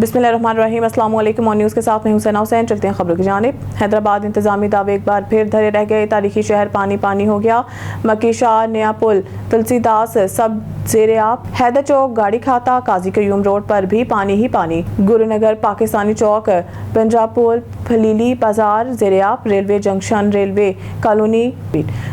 बिस्मिल्लाहिर्रहमानिर्रहीम। अस्सलाम वालेकुम। और न्यूज़ के साथ मैं हुसैन हुसैन। चलते हैं खबरों की जानिब। हैदराबाद इंतजामी दावे एक बार फिर धरे रह गए। तारीखी शहर पानी पानी हो गया। मक्की शाह, नया पुल, तुलसीदास सब ज़ेरे आब। हैदर चौक, गाड़ी खाता, काजी क्यूम रोड पर भी पानी ही पानी। गुरुनगर, पाकिस्तानी चौक, पंजाब पुल, फलीली बाजार ज़ेरे आब। रेलवे जंक्शन, रेलवे कॉलोनी,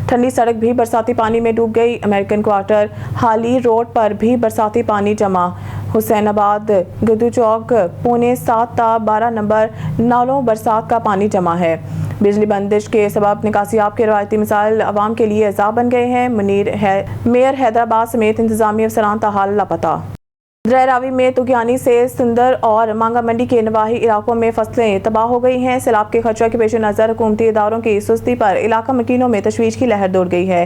ठंडी सड़क भी बरसाती पानी में डूब गई। अमेरिकन क्वार्टर, हाली रोड पर भी बरसाती पानी जमा। हुसैनाबाद, गद्दू चौक, पौने 7 ता 12 नंबर नालों बरसात का पानी जमा है। बिजली बंदिश के सबब निकासियाब के रवायती मिसाइल अवाम के लिए अज़ाब बन गए हैं। मेयर हैदराबाद समेत इंतजामी अफसरान ताहाल लापता। दरिया रावी में तुगियानी से सुंदर और मांगा मंडी के नवाही इलाकों में फसलें तबाह हो गई हैं। सैलाब के खतरे के पेश नज़र हुकूमती इदारों की सुस्ती पर इलाका मकीनों में तशवीश की लहर दौड़ गई है।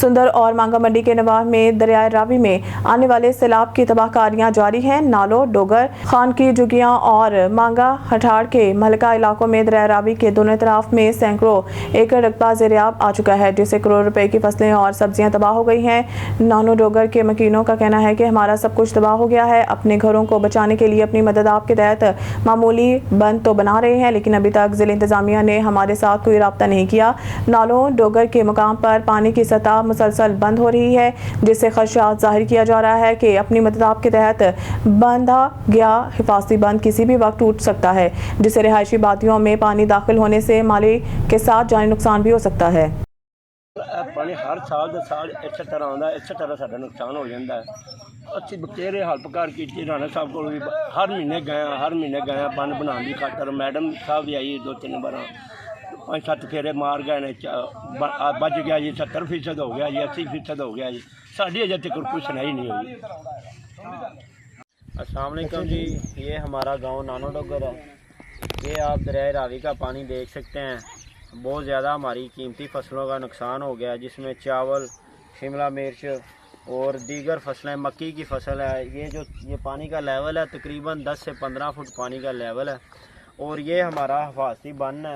सुंदर और मांगा मंडी के नवाह में दरिया रावी में आने वाले सैलाब की तबाहकारियां जारी हैं। नालो, डोगर, खान की जुगियां और मांगा हठाड़ के महलका इलाकों में दरिया रावी के दोनों तरफ में सैकड़ों एकड़ रकबा ज़ेरे-आब आ चुका है, जिससे करोड़ रुपए की फसलें और सब्जियां तबाह हो गई हैं। नानो डोगर के मकीनों का कहना है कि हमारा सब कुछ तबाह हो गया है। अपने घरों को बचाने के लिए अपनी मदद आपके तहत मामूली बंद तो बना रहे हैं, लेकिन अभी तक जिला इंतजामिया ने हमारे साथ कोई राब्ता नहीं किया। नालों डोगर के मुकाम पर पानी की सतह मुसलसल बंद हो रही है, जिससे खदशात जाहिर किया जा रहा है कि अपनी मदद आपके तहत बांधा गया हिफाजती बंद किसी भी वक्त टूट सकता है, जिससे रिहायशी बादियों में पानी दाखिल होने से माली के साथ जानी नुकसान भी हो सकता है। पानी हर साल दे साल इस तरह आंदा, इस तरह साडा नुकसान हो जाता है। अच्छी बतेरे हल्पकार की राणा साहब को भी हर महीने गए बन बनाने की खातर। मैडम साहब भी आई 2-3 बार, 5-7 फेरे मार गए ने, बच गया जी, 70% हो गया जी, 80% हो गया जी। साड़ी अजे तक कोई सुनाई नहीं हुई। अस्सलाम वालेकुम जी, ये हमारा गांव नानो डोगर है। ये आप दरिया रावी का पानी देख सकते हैं। बहुत ज़्यादा हमारी कीमती फसलों का नुकसान हो गया, जिसमें चावल, शिमला मिर्च और दीगर फसलें, मक्की की फसल है। ये पानी का लेवल है तकरीबन 10 से 15 फुट पानी का लेवल है। और ये हमारा हिफाजती बन है,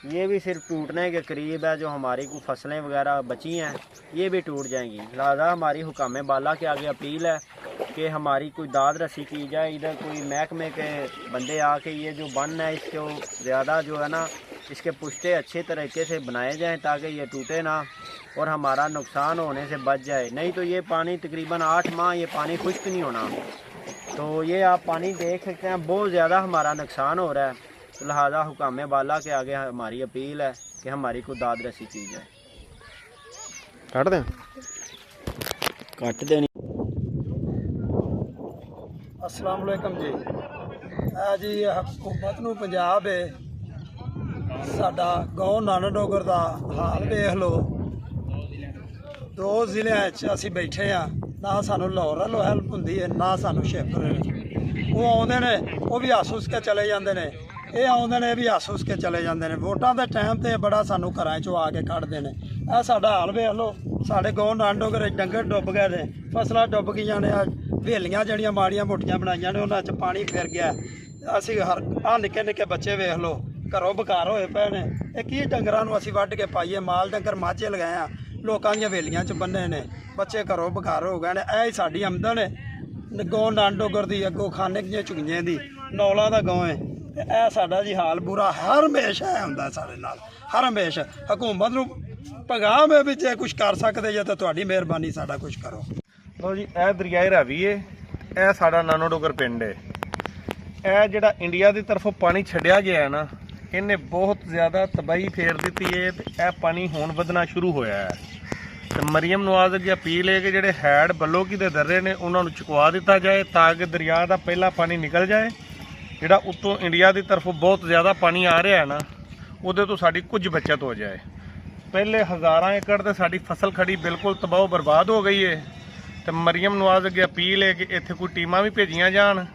ये भी सिर्फ टूटने के करीब है। जो हमारी कोई फसलें वगैरह बची हैं ये भी टूट जाएंगी। लिहाजा हमारी हुकाम बाला के आगे अपील है कि हमारी कोई दाद रसी की जाए। इधर कोई महकमे के बंदे आके ये जो बन है इसको ज़्यादा जो है ना, इसके पुश्ते अच्छे तरीके से बनाए जाएं ताकि ये टूटे ना और हमारा नुकसान होने से बच जाए। नहीं तो ये पानी तकरीबन 8 माह ये पानी खुश्क नहीं होना। तो ये आप पानी देख सकते हैं, बहुत ज़्यादा हमारा नुकसान हो रहा है। तो लिहाजा हुकाम बाला के आगे हमारी अपील है कि हमारी को दाद रसी की जाए। काट दें अस्सलाम वालेकुम जी। जी हुकूमत नूं पंजाब है, साडा गाँव नानो डोगर का हाल वेख लो। 2 ਜ਼ਿਲ੍ਹਿਆਂ 'ਚ ਅਸੀਂ ਬੈਠੇ ਆ, ਨਾ ਸਾਨੂੰ ਲਾਹੌਰ ਵੱਲੋਂ ਹੈਲਪ ਹੁੰਦੀ ਹੈ, ਨਾ ਸਾਨੂੰ ਸ਼ੇਪਰ। ਉਹ ਆਉਂਦੇ ਨੇ, ਉਹ ਵੀ ਹੱਸ ਹੁੱਸ ਕੇ ਚਲੇ ਜਾਂਦੇ ਨੇ, ਇਹ ਆਉਂਦੇ ਨੇ, ਇਹ ਵੀ ਹੱਸ ਹੁੱਸ ਕੇ ਚਲੇ ਜਾਂਦੇ ਨੇ। ਵੋਟਾਂ ਦੇ ਟਾਈਮ 'ਤੇ ਬੜਾ ਸਾਨੂੰ ਘਰਾਂ 'ਚੋਂ ਆ ਕੇ ਕੱਢਦੇ ਨੇ। ਇਹ ਸਾਡਾ ਹਾਲ ਵੇਖ ਲਓ। ਸਾਡੇ ਗਾँव ਨਾਨੋ ਡੋਗਰ ਡੰਗਰ ਡੁੱਬ ਗਏ ਨੇ, ਫਸਲਾਂ ਡੁੱਬ ਗਈਆਂ ਨੇ। ਹਵੇਲੀਆਂ ਜਿਹੜੀਆਂ ਮਾੜੀਆਂ ਮੋਟੀਆਂ ਬਣਾਈਆਂ ਨੇ ਉਹਨਾਂ 'ਚ ਪਾਣੀ ਫਿਰ ਗਿਆ। ਅਸੀਂ ਨਿੱਕੇ ਨਿੱਕੇ ਬੱਚੇ ਵੇਖ ਲਓ, ਘਰੋਂ ਬਕਾਰ ਹੋਏ ਪਏ ਨੇ। ਇਹ ਕੀ ਡੰਗਰਾਂ ਨੂੰ ਅਸੀਂ ਵੱਢ ਕੇ ਪਾਈਏ? ਮਾਲ ਡੰਗਰ ਮਾਝੇ ਲਗਾਏ ਆ, ਲੋਕਾਂ ਦੀਆਂ ਹਵੇਲੀਆਂ 'ਚ ਬੰਨੇ ਨੇ, ਬੱਚੇ ਘਰੋਂ ਬਕਾਰ ਹੋ ਗਏ ਨੇ। ਇਹ ਹੀ ਸਾਡੀ ਆਮਦਨ ਹੈ ਗਾँव ਨਾਨੋ ਡੋਗਰ ਦੀ। ਅੱਗੋਂ ਖਾਨੇ ਦੀਆਂ ਝੁਗੀਆਂ ਦੀ, ਨੌਲਾ ਦਾ ਗਾँव ਹੈ। ਤੇ ਇਹ ਸਾਡਾ ਜੀ ਹਾਲ ਬੁਰਾ ਹਰ ਹਮੇਸ਼ਾ ਹੁੰਦਾ ਸਾਡੇ ਨਾਲ, ਹਰ ਹਮੇਸ਼ਾ। ਹਕੂਮਤ ਨੂੰ ਪੈਗਾਮ ਹੈ ਵੀ ਜੇ ਕੁਛ ਕਰ ਸਕਦੇ ਜੇ ਤਾਂ ਤੁਹਾਡੀ ਮਿਹਰਬਾਨੀ ਸਾਡਾ ਕੁਛ ਕਰੋ। ਲੋ ਜੀ, ਇਹ ਦਰਿਆ ਰਾਵੀ ਹੈ, ਇਹ ਸਾਡਾ ਨਾਨੋ ਡੋਗਰ ਪਿੰਡ ਹੈ। ਇਹ ਜਿਹੜਾ ਇੰਡੀਆ ਦੀ ਤਰਫੋਂ ਪਾਣੀ ਛੱਡਿਆ ਗਿਆ ਹੈ ਨਾ, ਇਹਨੇ ਬਹੁਤ ਜ਼ਿਆਦਾ ਤਬਾਹੀ ਫੇਰ ਦਿੱਤੀ ਹੈ। ਤੇ ਇਹ ਪਾਣੀ ਹੁਣ ਵਧਣਾ ਸ਼ੁਰੂ ਹੋਇਆ ਹੈ। ਤੇ ਮਰੀਮ ਨਵਾਜ਼ ਦੀ ਅਪੀਲ ਹੈ ਕਿ ਜਿਹੜੇ ਹੈਡ ਬਲੋਕੀ ਦੇ ਦर्रे ਨੇ ਉਹਨਾਂ ਨੂੰ ਚੁਕਵਾ ਦਿੱਤਾ ਜਾਏ ਤਾਂ ਕਿ ਦਰਿਆ ਦਾ ਪਹਿਲਾ ਪਾਣੀ ਨਿਕਲ ਜਾਏ। ਜਿਹੜਾ ਉੱਤੋਂ ਇੰਡੀਆ ਦੀ ਤਰਫੋਂ ਬਹੁਤ ਜ਼ਿਆਦਾ ਪਾਣੀ ਆ ਰਿਹਾ ਹੈ ਨਾ, ਉਹਦੇ ਤੋਂ ਸਾਡੀ ਕੁਝ ਬਚਤ ਹੋ ਜਾਏ। ਪਹਿਲੇ ਹਜ਼ਾਰਾਂ ਏਕੜ ਤੇ ਸਾਡੀ ਫਸਲ ਖੜੀ ਬਿਲਕੁਲ ਤਬਾਹ ਬਰਬਾਦ ਹੋ ਗਈ ਹੈ। ਤੇ ਮਰੀਮ ਨਵਾਜ਼ ਅੱਗੇ ਅਪੀਲ ਹੈ ਕਿ ਇੱਥੇ ਕੋਈ ਟੀਮਾਂ ਵੀ ਭੇਜੀਆਂ ਜਾਣ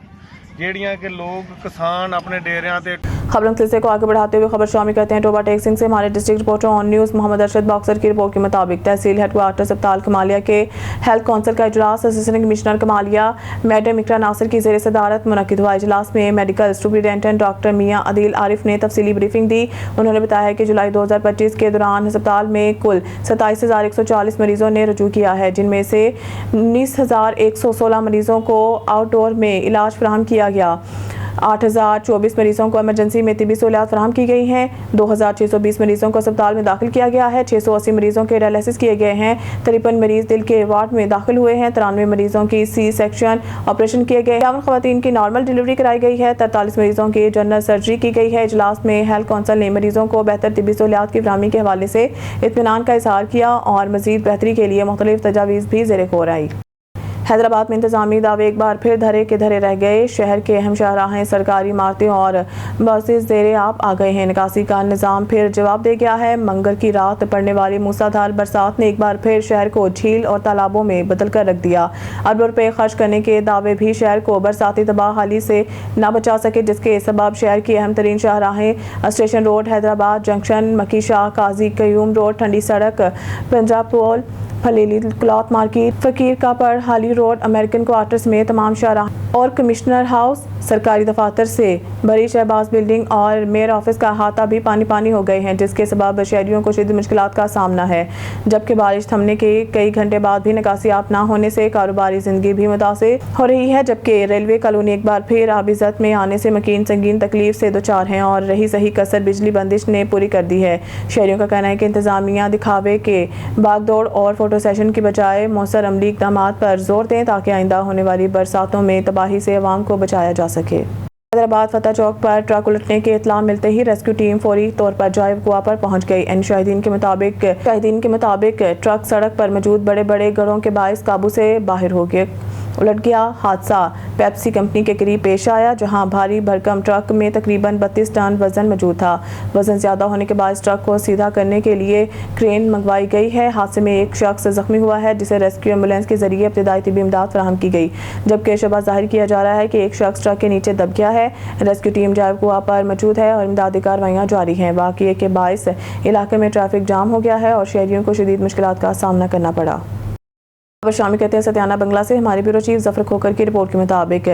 ਜਿਹੜੀਆਂ कि लोग किसान अपने डेरियां ते। खबरों के सिलसिले को आगे बढ़ाते हुए खबर शामिल करते हैं टोबा टेक सिंह से। हमारे district reporter on news Mohammad Arshad boxer की रिपोर्ट के मुताबिक तहसील हेडक्वार्टर अस्पताल कमालिया के हेल्थ काउंसिल का इजलास असिस्टेंट कमिश्नर कमालिया मैडम इकरा नासिर की ज़ेर सदारत मुनक्किद हुआ। इजलास में मेडिकल सुपरिटेंडेंट डॉक्टर मियाँ अदील आरिफ ने तफसीली ब्रीफिंग दी। उन्होंने बताया कि जुलाई 2025 के दौरान अस्पताल में कुल 27,140 मरीजों ने रुजू किया है, जिनमें से 19,116 मरीजों को आउटडोर में इलाज फराहम किया गया। 8,024 मरीजों को इमरजेंसी में तिबी सहूलियात फराहम की गई हैं। 2,620 मरीजों को अस्पताल में दाखिल किया गया है। 680 मरीजों के डायलिसिस किए गए हैं। 53 मरीज दिल के वार्ड में दाखिल हुए हैं। 93 मरीजों की सी सेक्शन ऑपरेशन किए गए। 51 खवातीन की नॉर्मल डिलीवरी कराई गई है। 43 मरीजों की जनरल सर्जरी की गई है। इजलास में हेल्थ कौंसिल ने मरीजों को बेहतर तिबी सहूलियात की फराहमी के हवाले से इत्मीनान का इजहार किया और मजीद बेहतरी के लिए मुख्तलिफ तजावीज़ भी ज़ेरे गौर आई। हैदराबाद में इंतजामी दावे एक बार फिर धरे के धरे रह गए। शहर के अहम शाहराहें, सरकारी इमारतें और बसेस ज़ेरे आब आ गए हैं। निकासी का निज़ाम फिर जवाब दे गया है। मंगल की रात पड़ने वाली मूसलाधार बरसात ने एक बार फिर शहर को झील और तालाबों में बदल कर रख दिया। अरबों रुपए खर्च करने के दावे भी शहर को बरसाती तबाहाली से न बचा सके, जिसके सबब शहर की अहम तरीन शाहराहें station road, Hyderabad junction, Makki Shah, Qazi Qayyum road, ठंडी सड़क, पंजाब पोल, फलेली क्लॉथ मार्केट, फकीर का पर, हाली रोड, अमेरिकन क्वार्टर समेत तमाम शाहराह और कमिश्नर हाउस, सरकारी दफातर से भरी शहबाज बिल्डिंग और मेयर ऑफिस का अहाता भी पानी पानी हो गए हैं, जिसके सबब शहरियों को शदीद मुश्किलात का सामना है। जबकि बारिश थमने के कई घंटे बाद भी निकासियाब ना होने से कारोबारी जिंदगी भी मुतासिर हो रही है। जबकि रेलवे कॉलोनी एक बार फिर आबिजत में आने से मकीन संगीन तकलीफ से दो चार हैं और रही सही कसर बिजली बंदिश ने पूरी कर दी है। शहरियों का कहना है कि इंतजामिया दिखावे के बागदौड़ और फोटो सेशन की बजाय मौसर अमली इक़दाम पर जोर दें ताकि आइंदा होने वाली बरसातों में तबाही से अवाम को बचाया जा सके। हैदराबाद फतेह चौक पर ट्रक उलटने की इत्तला मिलते ही रेस्क्यू टीम फौरी तौर पर जायब कुआ पर पहुंच गई। शाहिदीन के मुताबिक ट्रक सड़क पर मौजूद बड़े बड़े गड़ों के बायस काबू से बाहर हो गए। उलट गया। हादसा पेप्सी कंपनी के करीब पेश आया, जहां भारी भरकम ट्रक में तकरीबन 32 टन वजन मौजूद था। वजन ज्यादा होने के बाद ट्रक को सीधा करने के लिए क्रेन मंगवाई गई है। हादसे में एक शख्स जख्मी हुआ है, जिसे रेस्क्यू एम्बुलेंस के जरिए इब्तिदाई तिबी इमदाद फराहम की गई, जबकि शबह जाहिर किया जा रहा है कि एक शख्स ट्रक के नीचे दब गया है। रेस्क्यू टीम जायब कुआ पर मौजूद है और इमदादी कार्रवाइयाँ जारी हैं। वाक़ये के बायस इलाके में ट्रैफिक जाम हो गया है और शहरियों को शदीद मुश्किलात का सामना करना पड़ा। शामिल कहते हैं सत्याना बंगला से हमारे ब्यूरो चीफ जफर खोकर की रिपोर्ट के मुताबिक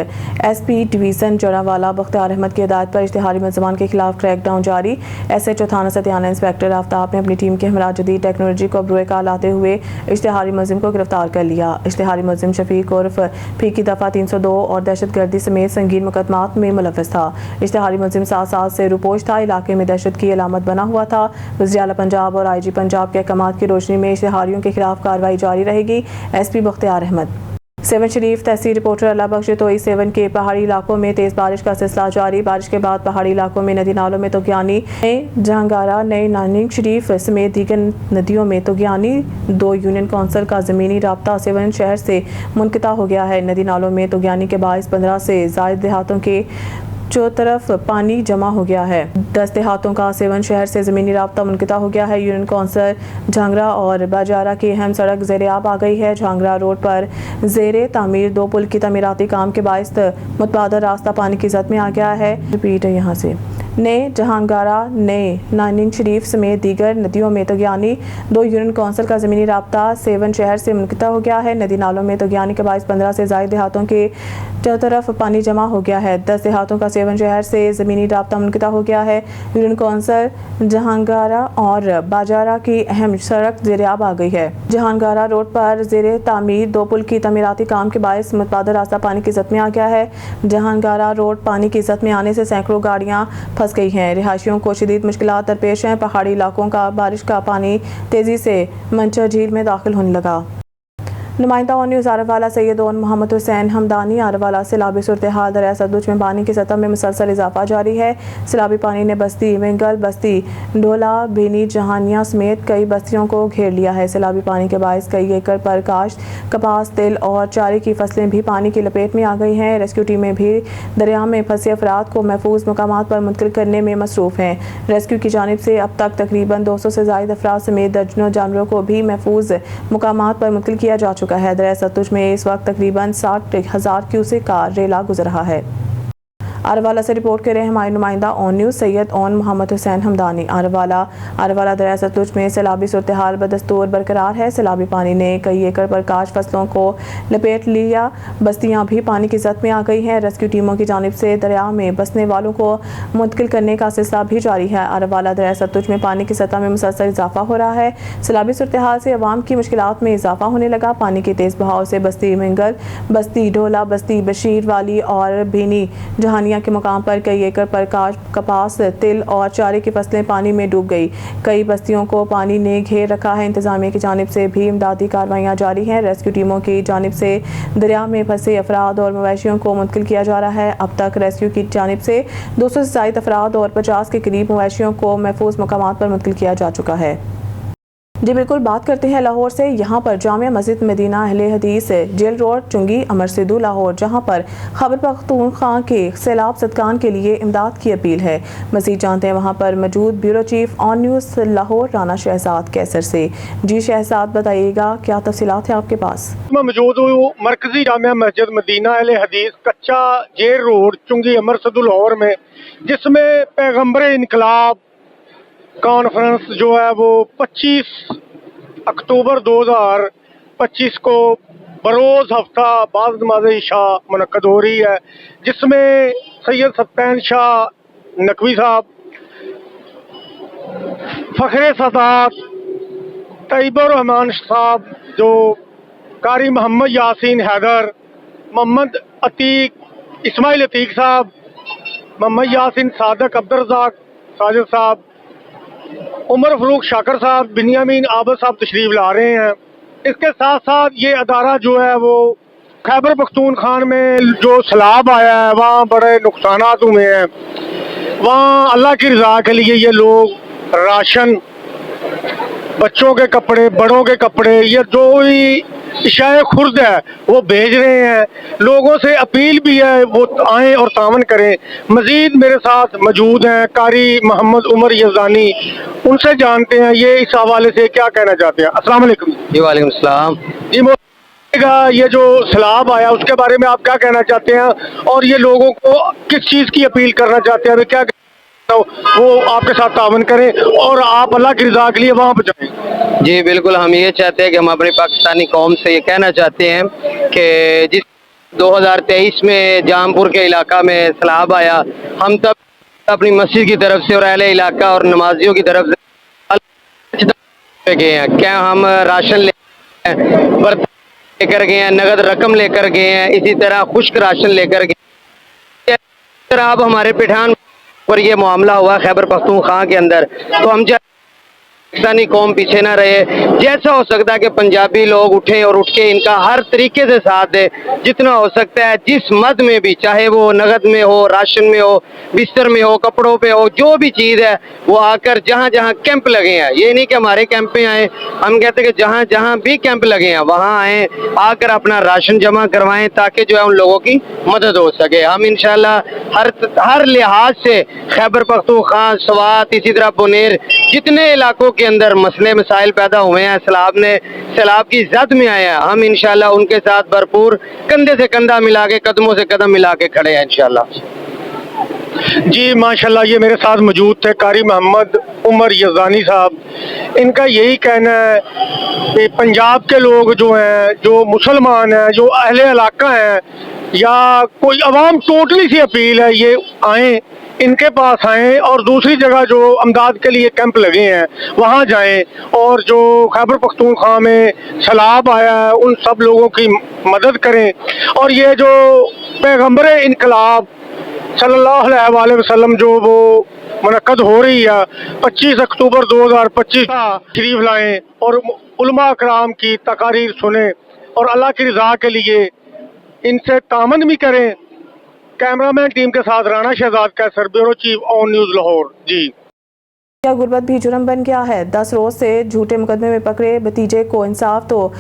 एसपी डिवीज़न जड़ावाला बख्तियार अहमद की हिदायत पर इश्तिहारी मुलज़मान के खिलाफ क्रैकडाउन जारी। SHO थाना सत्याना इंस्पेक्टर आफ्ताब ने अपनी टीम के हमरा जदीद टेक्नोलॉजी को बरूए कार लाते हुए इश्तिहारी मुलज़िम को गिरफ्तार कर लिया। इश्तिहारी मुलज़िम शफीक उर्फ फी की दफ़ा 302 और दहशतगर्दी समेत संगीन मुकदमात में मुलव्वस था। इश्तिहारी मुलज़िम 7 साल से रूपोश था। इलाके में दहशत की अलामत बना हुआ था। वज़ीर आला पंजाब और IG पंजाब के अहकामात की रोशनी में इश्तिहारियों के खिलाफ कार्रवाई जारी रहेगी। SP बख्तियार अहमद। सेवन शरीफ तहसील रिपोर्टर अल्लाह बख्श तोई सेवन के पहाड़ी इलाकों में तेज़ बारिश का सिलसिला जारी। बारिश के बाद पहाड़ी इलाकों में नदी नालों में तोगयानी, जहांगारा, नई नानिंग शरीफ समेत दीगर नदियों में तोगयानी। 2 यूनियन कौंसिल का ज़मीनी राब्ता सेवन शहर से मुनक़ता हो गया है। नदी नालों में तोगयानी के बायस 15 से ज़ायद देहातों के तरफ पानी जमा हो गया है। 10 देहातों का सेवन शहर से ज़मीनी राब्ता मुनक़ता हो गया है। यूनियन कौंसिल झांगरा और बाजारा की अहम सड़क ज़ेरे आब आ गई है। झांगरा रोड पर ज़ेरे तामीर 2 पुल की तमीराती काम के बायस मुतबादल रास्ता पानी की ज़द में आ गया है। रिपीट है यहाँ से नए जहांगारा, नए नानिंग शरीफ समेत दीगर नदियों में तोगयानी। 2 यूनियन कौंसिल का ज़मीनी राब्ता सेवन शहर से मुनक़ता हो गया है। नदी नालों में तोगयानी के बायस 15 से ज़ायद देहातों के तरफ पानी जमा हो गया है। 10 देहातों का सेवन शहर से ज़मीनी राब्ता मुनक़ता हो गया है। यूनियन कौंसिल जहांगारा और बाजारा की अहम सड़क ज़ेरे आब आ गई है। जहांगारा रोड पर ज़ेरे तामीर 2 पुल की तमीराती काम के बायस मुतबादल रास्ता पानी की ज़द में आ गया है। जहांगारा रोड पानी की ज़द में आने से सैकड़ों गाड़ियाँ फंस गई हैं। रिहायशियों को शदीद मुश्किलात दरपेश हैं। पहाड़ी इलाकों का बारिश का पानी तेज़ी से मंचर झील में दाखिल होने लगा। नुमाइंदा ऑन न्यूज़ आरवाला सैयद ओन मोहम्मद हुसैन हमदानी। आरवाला सैलाबी सूरत हाल दरिया सतलुज में पानी की सतह में मुसलसल इजाफा जारी है। सैलाबी पानी ने बस्ती मिंगल, बस्ती ढोला, बेनी, जहानिया समेत कई बस्तियों को घेर लिया है। सैलाबी पानी के बायस कई एकड़ पर काश्त, कपास, तिल और चारे की फसलें भी पानी की लपेट में आ गई हैं। रेस्क्यू टीमें भी दरिया में फंसे अफराद को महफूज मकामात पर मुंतकिल करने में मसरूफ़ हैं। रेस्क्यू की जानिब से अब तक तकरीबन 200 से ज़ायद अफराद समेत दर्जनों जानवरों को भी महफूज मकामात पर मुंतकिल किया जा चुका है। दरिया सतलुज में इस वक्त तकरीबन 60,000 क्यूसेक का रेला गुजर रहा है। आरवाला से रिपोर्ट कर रहे हैं हमारे नुमाइंदा ऑन न्यूज़ सैयद ओन मोहम्मद हुसैन हमदानी। आरवाला दरिया सतलुज में सैलाबी सूरत हाल बदस्तूर बरकरार है। सैलाबी पानी ने कई एकड़ पर काश्त फसलों को लपेट लिया। बस्तियां भी पानी की ज़द में आ गई हैं। रेस्क्यू टीमों की जानिब से दरिया में बसने वालों को मुंतकिल करने का सिलसिला भी जारी है। आरवाला दरिया सतलुज में पानी की सतह में मुसलसल इजाफा हो रहा है। सैलाबी सूरत हाल से अवाम की मुश्किलात में इजाफा होने लगा। पानी के तेज़ बहाव से बस्ती मिंगल, बस्ती ढोला, बस्ती बशीर वाली और बेनी जहानिया पहाड़ियां के मुकाम पर कई एकड़ पर कपास, तिल और चारे की फसलें पानी में डूब गई। कई बस्तियों को पानी ने घेर रखा है। इंतजामिया की जानिब से भी इमदादी कार्रवाइयां जारी हैं। रेस्क्यू टीमों की जानिब से दरिया में फंसे अफराद और मवेशियों को मुंतकिल किया जा रहा है। अब तक रेस्क्यू की जानिब से 200 से ज़ायद अफराद और 50 के करीब मवेशियों को महफूज मकामात पर मुंतकिल किया जा चुका है। जी बिल्कुल, बात करते हैं लाहौर से। यहाँ पर जामिया मस्जिद मदीना अहले हदीस जेल रोड चुंगी अमर सिद्धू लाहौर, जहाँ पर खैबर पख्तूनख्वा के सैलाब सदकान के लिए इमदाद की अपील है। मज़ीद जानते हैं वहाँ पर मौजूद bureau chief on news Lahore Rana Shahzad Kaiser से। जी शहजाद, बताइएगा क्या तफसीलात है आपके पास? मैं मौजूद हूँ मरकजी जामिया मस्जिद मदीना अहले हदीस कच्चा जेल रोड चुंगी अमर सिद्धू लाहौर में, जिसमें पैगम्बर इनकलाब कॉन्फ्रेंस जो है वो 25 अक्टूबर 2025 को बरोज़ हफ्ता बाद नमाज इशा मुनक्कद हो रही है, जिसमें सैयद सत्तैन शाह नकवी साहब, फ़खरे सदात तैयबुर रहमान साहब, जो कारी मोहम्मद यासीन हैदर, मोहम्मद अतीक इस्माइल अतीक साहब, मोहम्मद यासीन सादक अब्दुर्रज़ाक साजिद साहब, उमर फरूक शाकर साहब, बिन्यामीन आबद साहब तशरीफ ला रहे हैं। इसके साथ साथ ये अदारा जो है वो खैबर पख्तूनख्वा में जो सैलाब आया है वहाँ बड़े नुकसानात हुए हैं। वहाँ अल्लाह की रज़ा के लिए ये लोग राशन, बच्चों के कपड़े, बड़ों के कपड़े, ये जो भी इशाए खुर्द है वो भेज रहे हैं। लोगों से अपील भी है वो आएँ और तावन करें। मज़ीद मेरे साथ मौजूद हैं कारी मोहम्मद उमर यज़दानी, उनसे जानते हैं ये इस हवाले से क्या कहना चाहते हैं। अस्सलाम वालेकुम। जी वालेकुम सलाम। जी, ये जो सैलाब आया उसके बारे में आप क्या कहना चाहते हैं, और ये लोगों को किस चीज़ की अपील करना चाहते हैं, क्या वो आपके साथ तावन करें और आप अल्लाह की रज़ा के लिए वहाँ पर जाएं? जी बिल्कुल, हम ये चाहते हैं कि हम अपनी पाकिस्तानी कौम से ये कहना चाहते हैं कि जिस 2023 में जामपुर के इलाका में सैलाब आया, हम तब अपनी मस्जिद की तरफ से और अहले इलाका और नमाजियों की तरफ से गए हैं। क्या हम राशन लेकर गए हैं, नगद रकम लेकर गए हैं, इसी तरह खुश्क राशन लेकर गए। अब हमारे पिठान पर ये मामला हुआ खैबर पख्तूनख्वा के अंदर, तो हम पाकिस्तानी कौम पीछे ना रहे। जैसा हो सकता है कि पंजाबी लोग उठें और उठ के इनका हर तरीके से साथ दे, जितना हो सकता है जिस मद में भी, चाहे वो नगद में हो, राशन में हो, बिस्तर में हो, कपड़ों पे हो, जो भी चीज़ है वो आकर जहाँ जहाँ कैंप लगे हैं, ये नहीं कि हमारे कैंप पे आए, हम कहते हैं कि जहाँ जहाँ भी कैंप लगे हैं वहाँ आएँ, आकर अपना राशन जमा करवाएं ताकि जो है उन लोगों की मदद हो सके। हम इंशाल्लाह हर लिहाज से खैबर पख्तूनख्वा, स्वात, इसी तरह बुनेर, जितने इलाकों के अंदर मसले मसाइल पैदा हुए हैं, सैलाब की जद में आए हैं, हम इंशाल्लाह उनके साथ भरपूर कंधे से कंधा मिला के, कदमों से कदम मिला के खड़े हैं इंशाल्लाह। जी माशाल्लाह, ये मेरे साथ मौजूद थे कारी मोहम्मद उमर यज़दानी साहब। इनका यही कहना है कि पंजाब के लोग जो हैं, जो मुसलमान हैं, जो अहले इलाका हैं, या कोई अवाम, टोटली सी अपील है ये आएँ, इनके पास आएँ और दूसरी जगह जो अमदाद के लिए कैंप लगे हैं वहाँ जाएं, और जो खैबर पख्तूनख्वा में सैलाब आया है उन सब लोगों की मदद करें। और ये जो पैगम्बर इनकलाब सल्लल्लाहु अलैहि वसल्लम जो वो मुनक्कद हो रही है 25 अक्टूबर 2025 शरीफ लाएँ और उलमा कराम की तकारीर सुने और अल्लाह की रज़ा के लिए इनसे तामन भी करें। कैमरामैन टीम के साथ Rana Shahzad Kaiser, bureau chief on news Lahore. जी, क्या गुर्बत भी जुर्म बन गया है? 10 रोज से झूठे मुकदमे में पकड़े भतीजे को इंसाफ तो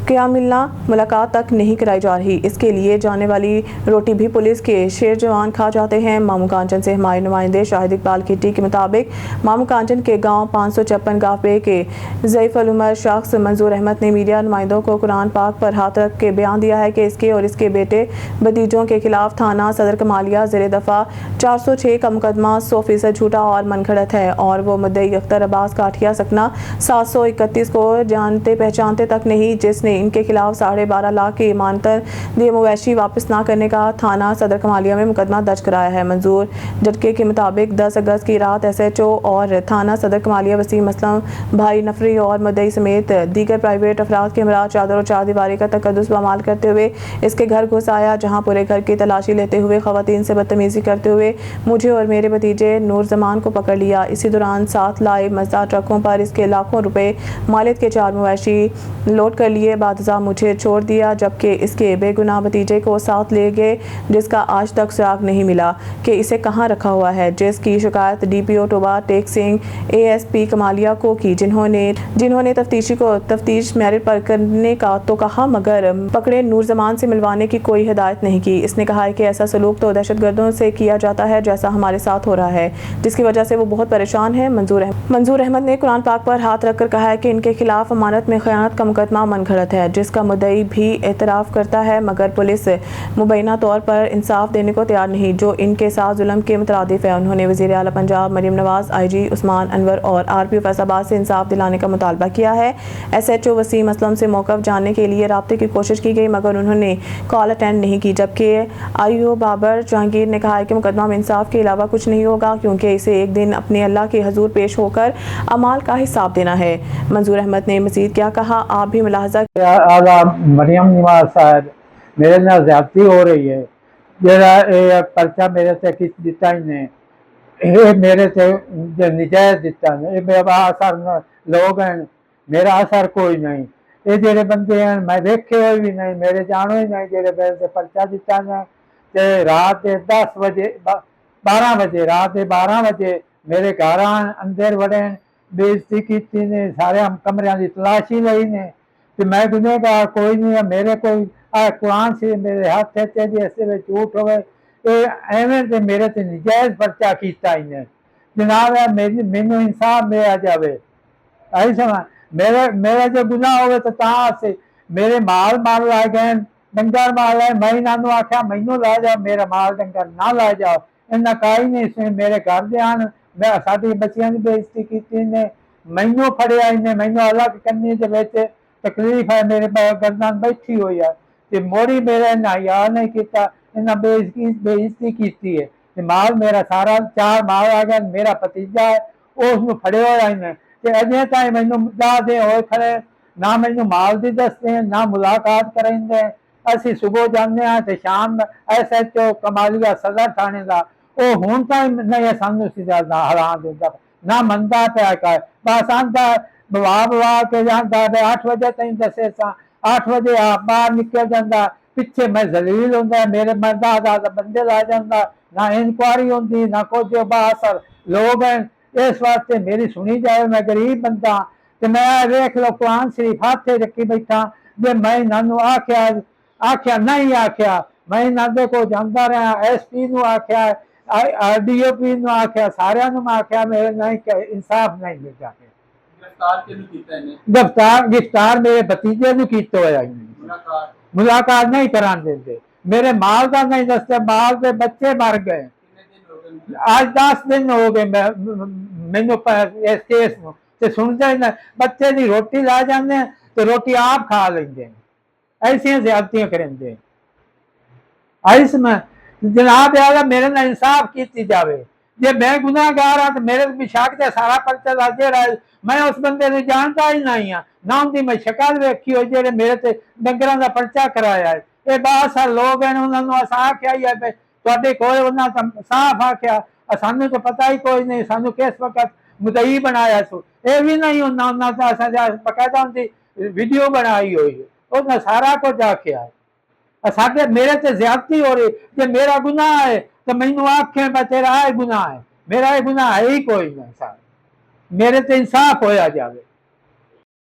क्या मिलना, मुलाकात तक नहीं कराई जा रही। इसके लिए जाने वाली रोटी भी पुलिस के शेर जवान खा जाते हैं। मामू कांचन से हमारे नुमाइंदे शाहिद इकबाल किट्टी के मुताबिक मामू कांचन के गांव 556 गाफे के ज़ईफ़ुल उमर शख्स मंजूर अहमद ने मीडिया नुमाइंदों को कुरान पाक पर हाथ रख के बयान दिया है कि इसके और इसके बेटे भतीजों के खिलाफ थाना सदर कमालिया ज़ेर दफ़ा 406 का मुकदमा 100% झूठा और मनगढ़ंत है, और वो मुद्दई अख्तर अब्बास काठिया सकना 731 को जानते पहचानते तक नहीं, जिसने ان کے खिलाफ 12.5 लाख के ईमानतर दिए मवेशी वापस ना करने का थाना सदर कमालिया में मुकदमा दर्ज कराया है। मंजूर झटके के मुताबिक 10 अगस्त की रात SHO और थाना सदर कमालिया वसीम असलम, भाई नफरी और मुद्दई समेत दीगर प्राइवेट अफराद के हमरा चादर और चारदीवारी का तकद्दुस पामाल करते हुए इसके घर घुस आया, जहां पूरे घर की तलाशी लेते हुए खवातीन से बदतमीजी करते हुए मुझे और मेरे भतीजे नूर जमान को पकड़ लिया। इसी दौरान 7 लाए मजदार ट्रकों पर इसके लाखों रुपए मालियत के 4 मवेशी लोड कर लिए। बादशाह मुझे छोड़ दिया, जबकि इसके बेगुनाह भतीजे को साथ ले गए, जिसका आज तक सुराग नहीं मिला कि इसे कहां रखा हुआ है, जिसकी शिकायत DPO टोबा टेक सिंह ASP कमालिया को की, जिन्होंने तफ्तीशी को तफ्तीश मेरिट पर करने का तो कहा, मगर पकड़े नूर जमान से मिलवाने की कोई हिदायत नहीं की। इसने कहा है कि ऐसा सलूक तो दहशतगर्दों से किया जाता है जैसा हमारे साथ हो रहा है, जिसकी वजह से वो बहुत परेशान है। मंजूर अहमद ने कुरान पाक पर हाथ रखकर कहा है कि इनके खिलाफ अमानत में खयानत का मुकदमा मनगढ़ंत है, जिसका मुद्दई भी एतराफ़ करता है, मगर पुलिस मुबैना तौर पर इंसाफ देने को तैयार नहीं, जो इनके साथ जुल्म के मुतरादिफ है। उन्होंने वज़ीर आला पंजाब मरीम नवाज, IG उस्मान अनवर और RPO फैसलाबाद से इंसाफ दिलाने का मुतालबा किया है। SHO वसीम असलम से मौक़िफ़ जानने के लिए राब्ते की कोशिश की गई, मगर उन्होंने कॉल अटेंड नहीं की, जबकि IO बाबर जहांगीर ने कहा है कि मुकदमा में इंसाफ के अलावा कुछ नहीं होगा, क्योंकि इसे एक दिन अपने अल्लाह के हजूर पेश होकर अमाल का हिसाब देना है। मंजूर अहमद ने मज़ीद क्या कहा, आप भी मुलाहजा। आला मरियम नवाज साहब, मेरे नाल ज़्यादती हो रही है, जरा पर्चा मेरे से किस दिता इन्हें, ये मेरे से निजायज दिता ने, मेरा असर लोग हैं, मेरा असर कोई नहीं, ये जेड़े बंदे हैं मैं देखे हुए भी नहीं, मेरे जानो ही नहीं, जेड़े मेरे से पर्चा दिता ने, ते रात के 10 बजे 12 बजे रात के 12 बजे मेरे घर अंदर वड़े, बेइज्जती की ने, सारे हम कमरियां की तलाशी लई ने, ते मैं गुनहगार कोई नहीं है, मेरे कोई कुरान से मेरे हाथ ऐसे झूठ हो एवें ते मेरे ते निजायज पर्चा किया इन्हें, जनाब मैनू इंसाफ मिल जाए। आई समझ मेरा जो गुनाह हो तो से मेरे माल ला गए, डंगर माल है, मैं इन्होंने आख्या मैनू ला जाओ, मेरा माल डंगर ना ला जाओ, इन्ना काई नहीं, इसमें मेरे घर दे आन मैं साडी बच्चियां की बेइज्जती की ने, मैनू फड़िया इन्हें, मैनू अलग करने के विच तकलीफ है, मेरे गर्दन बैठी हुई है, ते मोड़ी मेरे हया नहीं किया, इन्हें बेइज्जती की है, ते माल मेरा सारा 4 माल आ गया, मेरा भतीजा है उसनू फड़े हुआ इन्हें, ते अजे ताईं मैनू दे होए खड़े, ना मैनू माल दी दसदे, ना मुलाकात करेंदे। असी सुबह जाने ते शाम SHO कमालिया सदर थाने का वो हुण ताईं नहीं सानू सीधा हरा दिंदा, ना मनदा पिया कर, बस आंदा बवा के जाता 8 बजे ताईं दसे 8 बजे आप बाहर निकल जाता, पिछे मैं जलील होंदा, मेरे मर्दा बंदे ला जाता, ना इंक्वायरी होंदी ना कुछ, बासर लोग हैं, इस वास्ते मेरी सुनी जाए, मैं गरीब बंदा, तो मैं वेख लो कुरान शरीफ हाथे रखी बैठा, जे मैं इन्हों आख्या नहीं आख्या, मैं इन्होंने को जाता रहा, SP नू आख्या, DOP नू आख्या, सारियां नू आख्या, मेरे नहीं इंसाफ नहीं मिल जाए। गिरफ्तार मेरे भतीजे नू कीता होया, मुलाकात नहीं करान देंगे, मेरे माल का नहीं दसते, माल के बच्चे मर गए, आज 10 दिन हो गए मैनू इस केस नूं, ते सुनते न बच्चे की रोटी ला जाते तो रोटी आप खा लेंगे, ऐसियां ज्यादतियां करेंगे। इस में जनाब आला मेरे नाल इंसाफ की जाए, जे मैं गुनाहगार हाँ तो मेरे बिशाक से सारा पर्चा दस रहा है, मैं उस बंदे ने जानता ही नहीं हाँ, ना उनकी मैं शक्ल वेखी हो जेड़े मेरे से डंगर का पर्चा कराया है, ये बहुत सारे लोग हैं, उन्होंने आख्या ही है तुहाडे कोल, उन्होंने साफ आख्या सानू तो पता ही कोई नहीं, सानू किस वक्त मुदई बनाया सो, ये भी नहीं उन्होंने बकायदा उनकी वीडियो बनाई हुई है, उन्हें सारा कुछ आख्या है, साढ़े मेरे से ज्यादती हो रही, जे मेरा गुनाह है तो मैनू आखे तेरा है गुनाह है, मेरा ये गुनाह है ही कोई नहीं, सारा मेरे से इंसाफ होया जाए।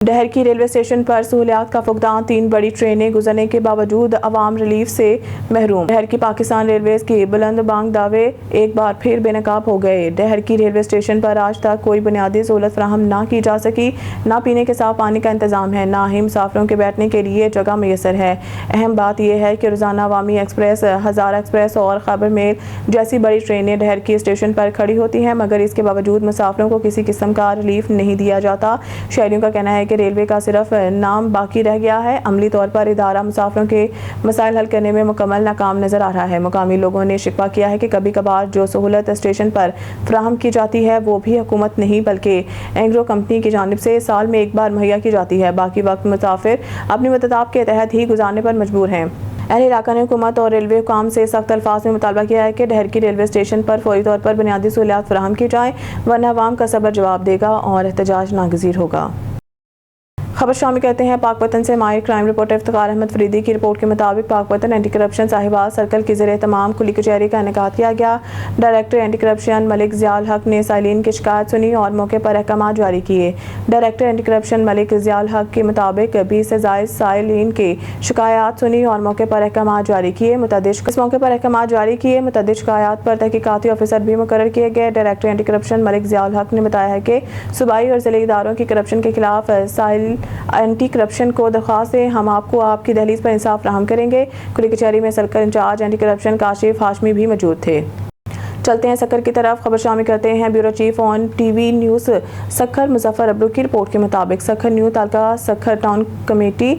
डहर की रेलवे स्टेशन पर सहूलियात का फुकदान, 3 बड़ी ट्रेनें गुजरने के बावजूद अवाम रिलीफ से महरूम। डहर की पाकिस्तान रेलवेज के बुलंद बांग दावे एक बार फिर बेनकाब हो गए। डहर की रेलवे स्टेशन पर आज तक कोई बुनियादी सहूलत फराहम ना की जा सकी, ना पीने के साफ पानी का इंतजाम है, ना ही मुसाफिरों के बैठने के लिए जगह मैसर है। अहम बात यह है कि रोज़ाना अवामी एक्सप्रेस, हज़ारा एक्सप्रेस और खबर मेल जैसी बड़ी ट्रेनें डहर की स्टेशन पर खड़ी होती हैं, मगर इसके बावजूद मुसाफिरों को किसी किस्म का रिलीफ नहीं दिया जाता। शहरियों का कहना है कि रेलवे का सिर्फ नाम बाकी रह गया है। अमली तौर पर इदारा मुसाफिरों के मसाइल हल करने में मुकम्मल नाकाम नज़र आ रहा है। मुकामी लोगों ने शिकवा किया है कि कभी कभार जो सहूलत स्टेशन पर फराहम की जाती है वो भी हुकूमत नहीं बल्कि एंग्रो कंपनी की जानिब से साल में एक बार मुहैया की जाती है। बाकी वक्त मुसाफिर अपनी मतदाब के तहत ही गुजारने पर मजबूर हैं। अहले इलाका ने हुकूमत और रेलवे हुकाम से सख्त अल्फाज में मुतालबा किया है कि डहरकी रेलवे स्टेशन पर फौरी तौर पर बुनियादी सहूलियात फराहम की जाएँ, वरना अवाम का सब्र जवाब देगा और एहतजाज नागज़ीर होगा। खबर शामिल कहते हैं पाकपतन से माहिर क्राइम रिपोर्टर इफ्तिखार अहमद फरीदी की रिपोर्ट के मुताबिक पाकपतन एंटी करप्शन साहिबाज सर्कल की ज़ेरे तमाम खुली कचहरी का इनेकाद किया गया। Director anti corruption Malik Ziaul हक ने साइलिन की शिकायत सुनी और मौके पर अहकाम जारी किए। Director anti corruption Malik Ziaul हक के मुताबिक 20 से ज़ायद साइलिन की शिकायत सुनी और मौके पर अहकाम जारी किए। इस मौके पर अहकाम जारी किए मुतअद्दिद शिकायत पर तहकीकाती ऑफिसर भी मुकर्रर किए गए। Director anti corruption Malik Ziaul हक ने बताया है कि सूबाई और ज़िले इदारों की करप्शन के खिलाफ साइल एंटी करप्शन को दरख्वास्त है, हम आपको आपकी दहलीज पर इंसाफ फराहम करेंगे। खुली कचहरी में circle incharge anti corruption Kashif Hashmi भी मौजूद थे। चलते हैं सक्खर की तरफ। खबर शामिल करते हैं bureau chief on TV news Sukkur Muzaffar Abro की रिपोर्ट के मुताबिक सक्खर न्यू तालका सक्खर टाउन कमेटी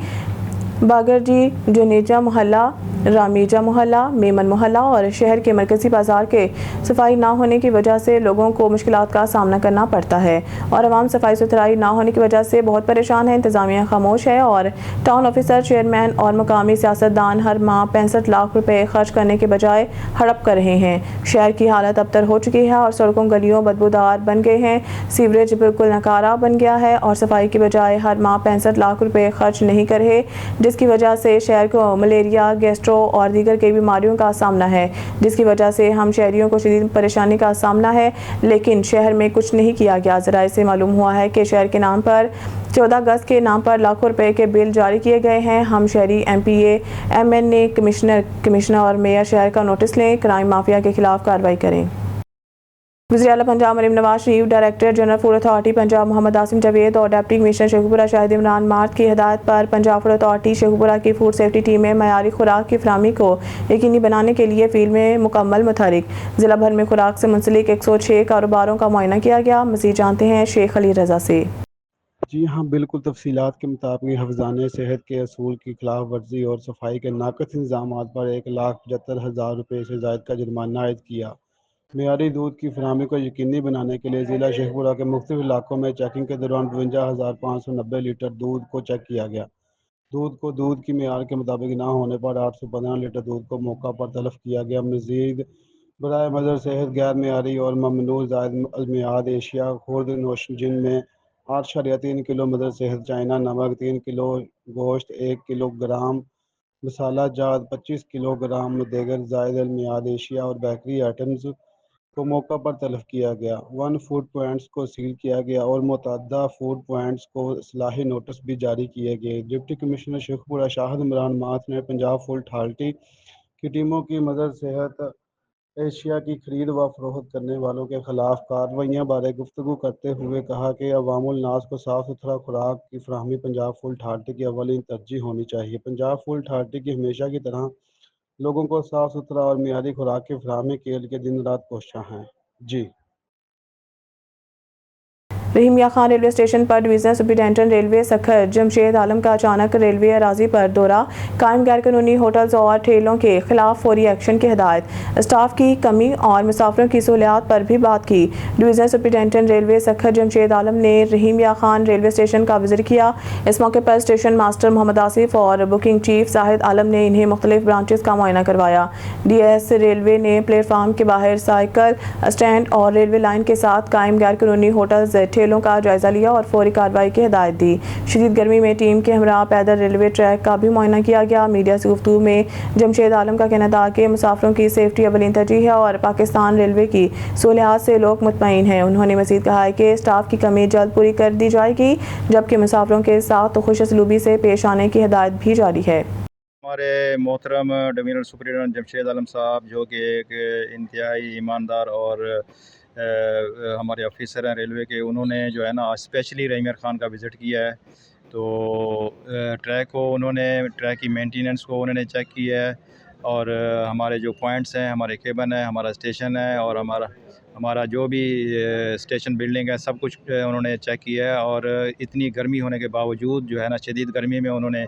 बागरजी जुनेजा मोहल्ला, रामीजा मोहल्ला, मेमन मोहल्ला और शहर के मरकजी बाजार के सफाई ना होने की वजह से लोगों को मुश्किलात का सामना करना पड़ता है और आवाम सफाई सुथराई ना होने की वजह से बहुत परेशान है। इंतजामिया खामोश है और टाउन ऑफिसर, चेयरमैन और मुकामी सियासतदान हर माह 65 लाख रुपए खर्च करने के बजाय हड़प कर रहे हैं। शहर की हालत अबतर हो चुकी है और सड़कों गलियों बदबूदार बन गए हैं। सीवरेज बिल्कुल नकारा बन गया है और सफाई के बजाय हर माह 65 लाख रुपए खर्च नहीं कर रहे, जिसकी वजह से शहर को मलेरिया, गैस्ट्रो और दीगर कई बीमारियों का सामना है, जिसकी वजह से हम शहरियों को शदीद परेशानी का सामना है, लेकिन शहर में कुछ नहीं किया गया। ज़राए से मालूम हुआ है कि शहर के नाम पर 14 गज के नाम पर लाखों रुपए के बिल जारी किए गए हैं। हम शहरी MPA, MNA, कमिश्नर और मेयर शहर का नोटिस लें, क्राइम माफिया के खिलाफ कार्रवाई करें। वज़ीर आला Punjab Maryam Nawaz Sharif, director general food authority Punjab Mohammad Asim Javed और डिप्टी कमिश्नर शेखुपुरा शाहिद इमरान मार्ट की हिदायत पर पंजाब फूड अथॉरिटी शेखुपुरा की फूड सेफ्टी टीम में मयारी खुराक की फराहमी को यकीनी बनाने के लिए फील्ड में मुकम्मल मुतहरिक। ज़िला भर में खुराक से मुंसलिक 106 कारोबारों का मुआयना किया गया। मज़ीद जानते हैं शेख अली रज़ा से। जी हाँ, बिल्कुल तफसीलात के मुताबिक हफ्ज़ाने सेहत के असूल की खिलाफ वर्जी और सफाई के नाक़िस इंतज़ामात पर 1,75,000 रुपये से ज़ायद का जुर्माना आयद किया। मेयारी दूध की फराहमी को यकीनी बनाने के लिए ज़िला शेखपुरा के मुख्तलिफ इलाकों में चेकिंग के दौरान 52,590 लीटर दूध को चेक किया गया। दूध की मेयार के मुताबिक ना होने पर 815 लीटर दूध को मौका पर तलफ किया गया। मज़ीद बराए मदर सेहत गैर मेयारी और ममनू ज़ायद अलमियाद एशिया खुर्द नोश जिनमें 8.3 किलो मदर सेहत चाइना नमक, 3 किलो गोश्त, 1 किलोग्राम मसाला जात, 25 किलोग्राम दीगर ज़ायद अलमियाद एशिया और बेकरी आइटम्स को मौका पर तलब किया गया। 1 फूड पॉइंट्स को सील किया गया और मुतअद्दा फूड पॉइंट्स को इस्लाही नोटिस भी जारी किए गए। डिप्टी कमिश्नर शेखपुरा शाहिद इमरान माथ ने पंजाब फूड अथॉरिटी की टीमों की मदर सेहत एशिया की खरीद व फरोख्त करने वालों के खिलाफ कार्रवाइयों बारे गुफ्तगू करते हुए कहा कि अवामुल नास को साफ़ सुथरा खुराक की फराहमी पंजाब फूड अथॉरिटी की अव्वलीन तरजीह होनी चाहिए। पंजाब फूड अथॉरिटी की हमेशा की तरह लोगों को साफ़ सुथरा और मियारी खुराक की फराहमी के लिए दिन रात कोशिशां हैं। जी। रहीम मियां खान रेलवे स्टेशन पर divisional superintendent railway Sukkur Jamshed Alam का अचानक रेलवे अराजी पर दौरा, कायम गैर कानूनी होटल्स और ठेलों के खिलाफ फौरी एक्शन की हिदायत। स्टाफ की कमी और मुसाफिरों की सहूलियात पर भी बात की। Divisional superintendent railway Sukkur Jamshed Alam ने रहीम मियां खान रेलवे स्टेशन का विजिट किया। इस मौके पर स्टेशन मास्टर मोहम्मद आसिफ और बुकिंग चीफ जाहिद आलम ने इन्हें मुख्तलिफ ब्रांचेस का मुआयना करवाया। DS रेलवे ने प्लेटफार्म के बाहर साइकिल स्टैंड और रेलवे लाइन के साथ कायम गैर कानूनी होटल्स ठेलों का जायजा लिया और फौरी कार्रवाई की हिदायत दी। शदीद गर्मी में टीम के हमरा पैदल रेलवे ट्रैक का भी मुआयना किया गया। मीडिया से गुफ्तगू में जमशेद आलम का कहना था कि मुसाफिरों की सेफ्टी अव्वलीन तरजीह है और पाकिस्तान रेलवे की सहूलियात से लोग मुतमईन हैं। उन्होंने मज़ीद कहा है कि स्टाफ की कमी जल्द पूरी कर दी जाएगी, जबकि मुसाफिरों के साथ खुशअसलूबी से पेश आने की हिदायत भी जारी है। हमारे मोहतरम डिवीजनल सुपरिटेंडेंट जमशेद आलम साहब जो कि एक इंतहाई ईमानदार और हमारे ऑफिसर हैं रेलवे के, उन्होंने जो है ना स्पेशली रहीम मियां खान का विज़िट किया है। तो ट्रैक की मेंटेनेंस को उन्होंने चेक किया है और हमारे जो पॉइंट्स हैं, हमारे केबन है, हमारा स्टेशन है और हमारा जो भी स्टेशन बिल्डिंग है सब कुछ उन्होंने चेक किया है, और इतनी गर्मी होने के बावजूद जो है ना शदीद गर्मी में उन्होंने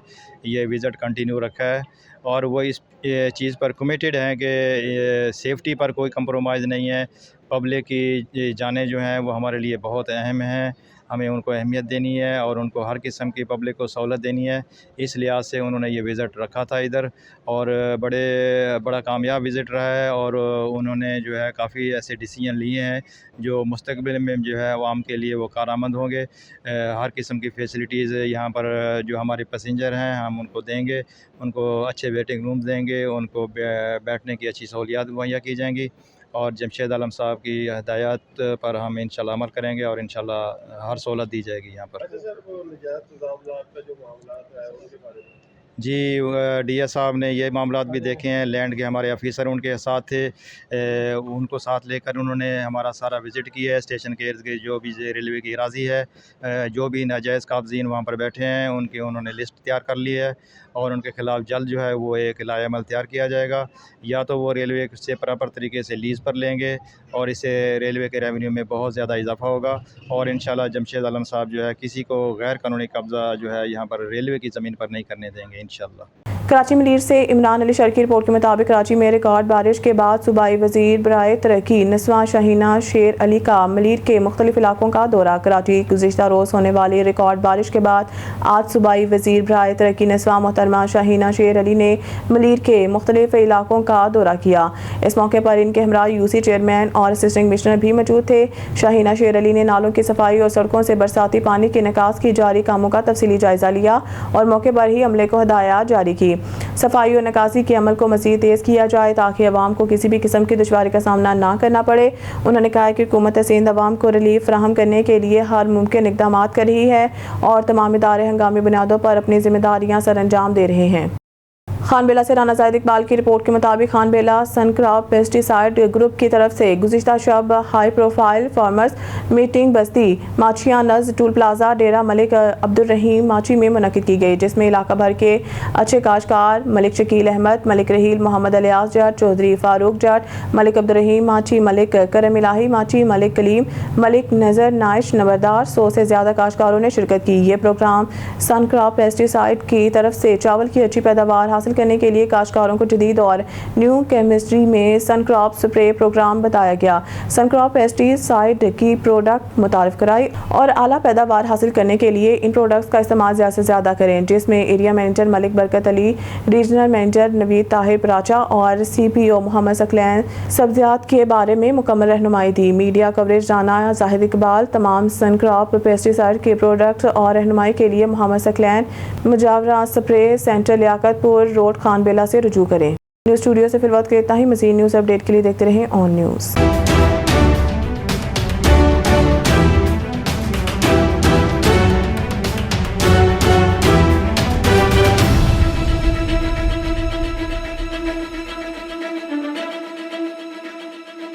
ये विज़िट कंटिन्यू रखा है, और वो इस चीज़ पर कमिटेड हैं कि सेफ्टी पर कोई कंप्रोमाइज़ नहीं है। पब्लिक की जानें जो हैं वो हमारे लिए बहुत अहम हैं, हमें उनको अहमियत देनी है और उनको हर किस्म की पब्लिक को सहूलत देनी है। इस लिहाज से उन्होंने ये विज़िट रखा था इधर, और बड़ा कामयाब विज़िट रहा है, और उन्होंने जो है काफ़ी ऐसे डिसीजन लिए हैं जो मुस्तकबिल में जो है आवाम के लिए वो कारआमद होंगे। हर किस्म की फ़ैसिलिटीज़ यहाँ पर जो हमारे पैसेंजर हैं हम उनको देंगे, उनको अच्छे वेटिंग रूम देंगे, उनको बैठने की अच्छी सहूलियात मुहैया की जाएंगी, और जमशेद आलम साहब की हदायत पर हम इंशाल्लाह अमल करेंगे और इंशाल्लाह हर सहूलत दी जाएगी यहाँ पर। जी डीएस साहब ने ये मामलात भी देखे हैं, लैंड के हमारे ऑफिसर उनके साथ थे, उनको साथ लेकर उन्होंने हमारा सारा विज़िट किया है। स्टेशन के इर्द गिर्द जो भी रेलवे की अराज़ी है, जो भी नाजायज़ काबज़ीन वहाँ पर बैठे हैं उनकी उन्होंने लिस्ट तैयार कर ली है, और उनके ख़िलाफ़ जल्द जो है वो एक लाएअमल तैयार किया जाएगा। या तो वो रेलवे से प्रॉपर तरीके से लीज़ पर लेंगे और इससे रेलवे के रेवेन्यू में बहुत ज़्यादा इजाफा होगा, और इंशाल्लाह जमशेद आलम साहब जो है किसी को गैर कानूनी कब्ज़ा जो है यहाँ पर रेलवे की ज़मीन पर नहीं करने देंगे इंशाल्लाह। कराची मलीर से इमरान अली शर की रिपोर्ट के मुताबिक कराची में रिकॉर्ड बारिश के बाद सूबाई वज़ीर बराए तरक्की नस्वा शाहीना शेर अली का मलीर के मुख्तलिफ इलाकों का दौरा। कराची गुज़िश्ता रोज़ होने वाली रिकॉर्ड बारिश के बाद आज सूबाई वज़ीर बराए तरक्की नस्वा मोहतरमा शाहीना शेर अली ने मलीर के मुख्तलिफ इलाकों का दौरा किया। इस मौके पर इनके हमरा यूसी चेयरमैन और असिस्टेंट कमिश्नर भी मौजूद थे। शाहीना शेर अली ने नालों की सफाई और सड़कों से बरसाती पानी के निकास की जारी कामों का तफसीली जायज़ा लिया और मौके पर ही अमले को हदायत जारी की। सफाई और निकासी के अमल को मज़ीद तेज़ किया जाए ताकि अवाम को किसी भी किस्म की दुश्वारी का सामना ना करना पड़े। उन्होंने कहा कि हुकूमत सिंध अवाम को रिलीफ फराहम करने के लिए हर मुमकिन इक़दाम कर रही है और तमाम इदारे हंगामी बुनियादों पर अपनी जिम्मेदारियाँ सर अंजाम दे रहे हैं। खानबेला से राना ज़ाहिद इकबाल की रिपोर्ट के मुताबिक खानबेला सनक्रॉप पेस्टिसाइड ग्रुप की तरफ से गुज़िश्ता शब हाई प्रोफाइल फार्मर्स मीटिंग बस्ती माचिया नज़ टूल प्लाजा डेरा मलिक अब्दुर्रहीम माची में मुनक़िद की गई, जिसमें इलाका भर के अच्छे काश्तकार मलिक शकील अहमद, मलिक रहील, मोहम्मद अलियास जट, चौधरी फारूक जट, मलिक अब्दुर्रहीम माची, मलिक करम इलाही माची, मलिक कलीम, मलिक नज़र नाइश नंबरदार 100 से ज़्यादा काश्तकारों ने शिरकत की। ये प्रोग्राम सनक्रॉप पेस्टिसाइड की तरफ से चावल की अच्छी पैदावार हासिल करने के लिए काश्तकारों को जदीद और न्यू केमिस्ट्री में सनक्रॉप स्प्रे प्रोग्राम बताया गया। सनक्रॉप पेस्टिसाइड की प्रोडक्ट मुतारिफ कराई और आला पैदावार हासिल करने के लिए इन प्रोडक्ट्स का इस्तेमाल ज़्यादा से ज़्यादा करें, जिसमें area manager Malik Barkat Ali, regional manager Naveed Tahir Paracha और CPO मोहम्मद सकलैन सब्जियात के बारे में मुकम्मल रहनुमाई दी। मीडिया कवरेज राना ज़ाहिद इकबाल तमाम सनक्रॉप पेस्टिसाइड के प्रोडक्ट्स और रहनुमाई के लिए मोहम्मद सकलैन मुजावरा spray centre Liaquatpur road Khanbela से रुजू करें। न्यूज़ स्टूडियो से फिलहाल के इतना ही। मज़ीद न्यूज़ अपडेट के लिए देखते रहें ऑन न्यूज़।